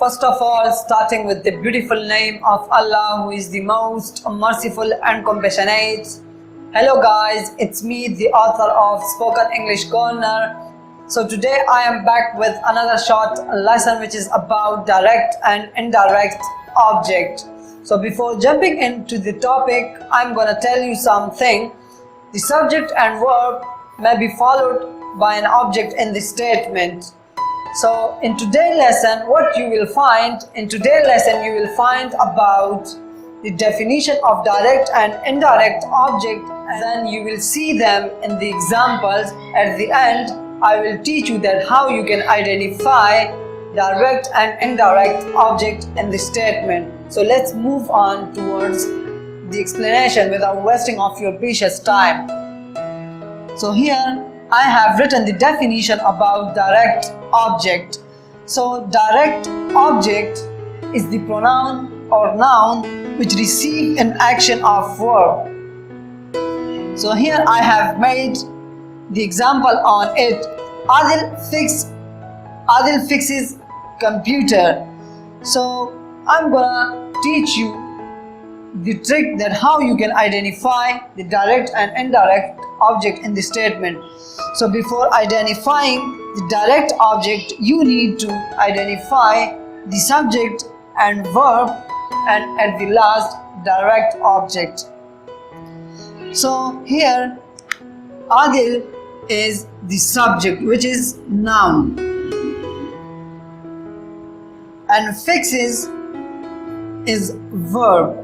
first of all, starting with the beautiful name of Allah, who is the most merciful and compassionate. Hello guys, it's me, the author of Spoken English Corner. So today I am back with another short lesson which is about direct and indirect object. So before jumping into the topic, I'm gonna tell you something. The subject and verb may be followed by an object in the statement. So in today's lesson, what you will find, you will find about the definition of direct and indirect object, and then you will see them in the examples. At the end, I will teach you that how you can identify direct and indirect object in the statement. So let's move on towards the explanation without wasting of your precious time. So here I have written the definition about direct object. So direct object is the pronoun or noun which receive an action of verb. So here I have made the example on it. Adil fixes computer. So I'm gonna teach you the trick that how you can identify the direct and indirect object in the statement. So before identifying the direct object, you need to identify the subject and verb, and at the last, direct object. So here Adil is the subject, which is noun, and fixes is verb.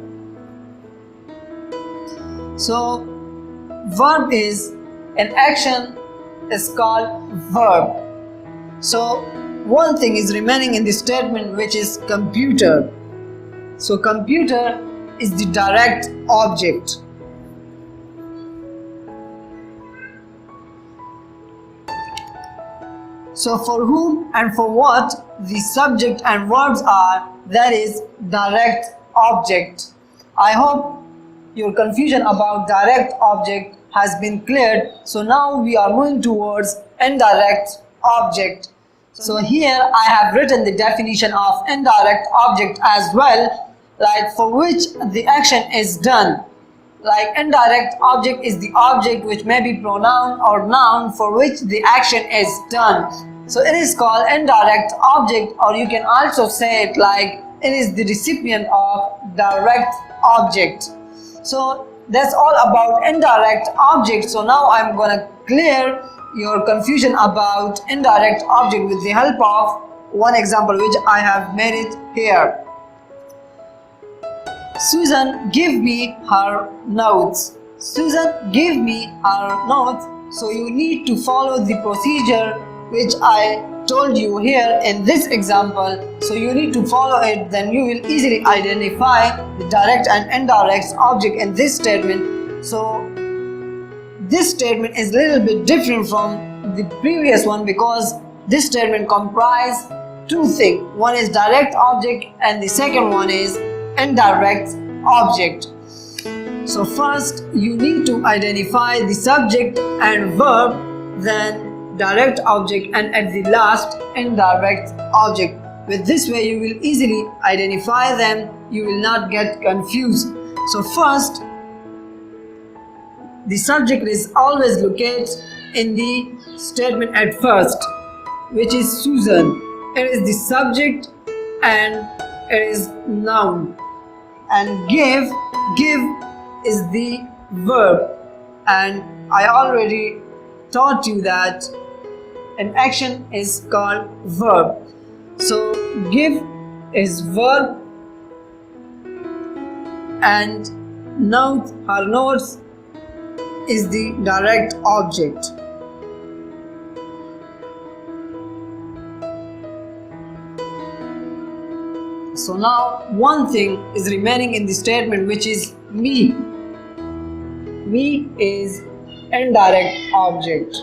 So verb is an action is called verb. So one thing is remaining in the statement, which is computer. So computer is the direct object. So for whom and for what the subject and verbs are, that is direct object. I hope your confusion about direct object has been cleared. So now we are moving towards indirect object. So here I have written the definition of indirect object as well, like for which the action is done. Like indirect object is the object which may be pronoun or noun for which the action is done. So it is called indirect object, or you can also say it like it is the recipient of direct object. So that's all about indirect object. So now I'm gonna clear your confusion about indirect object with the help of one example which I have made it here. Susan, give me her notes. Susan, give me her notes. So you need to follow the procedure which I told you here in this example. So you need to follow it, then you will easily identify the direct and indirect object in this statement. So this statement is a little bit different from the previous one because this statement comprises two things. One is direct object and the second one is indirect object. So first you need to identify the subject and verb, then direct object, and at the last indirect object. With this way you will easily identify them, you will not get confused. So first, the subject is always located in the statement at first, which is Susan. It is the subject and it is noun, and give is the verb, and I already taught you that an action is called verb. So give is verb, and note, her notes is the direct object. So now one thing is remaining in the statement, which is me. Me is indirect object.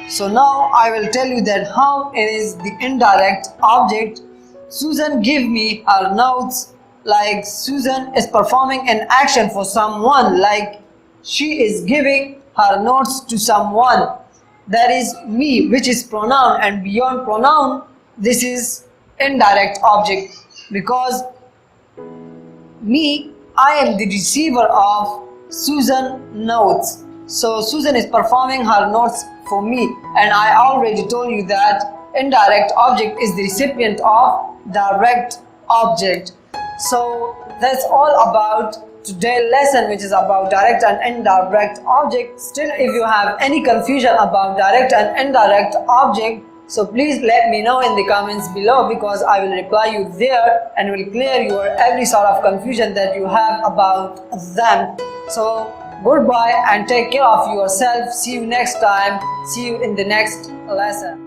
So now I will tell you that how it is the indirect object. Susan, give me her notes. Like Susan is performing an action for someone, like she is giving her notes to someone. there is me, which is pronoun, and beyond pronoun, this is indirect object, because me, I am the receiver of Susan notes. So Susan is performing her notes for me, and I already told you that indirect object is the recipient of direct object. So that's all about today's lesson, which is about direct and indirect object. Still, if you have any confusion about direct and indirect object, so please let me know in the comments below, because I will reply you there and will clear your every sort of confusion that you have about them. So goodbye and take care of yourself. See you next time. See you in the next lesson.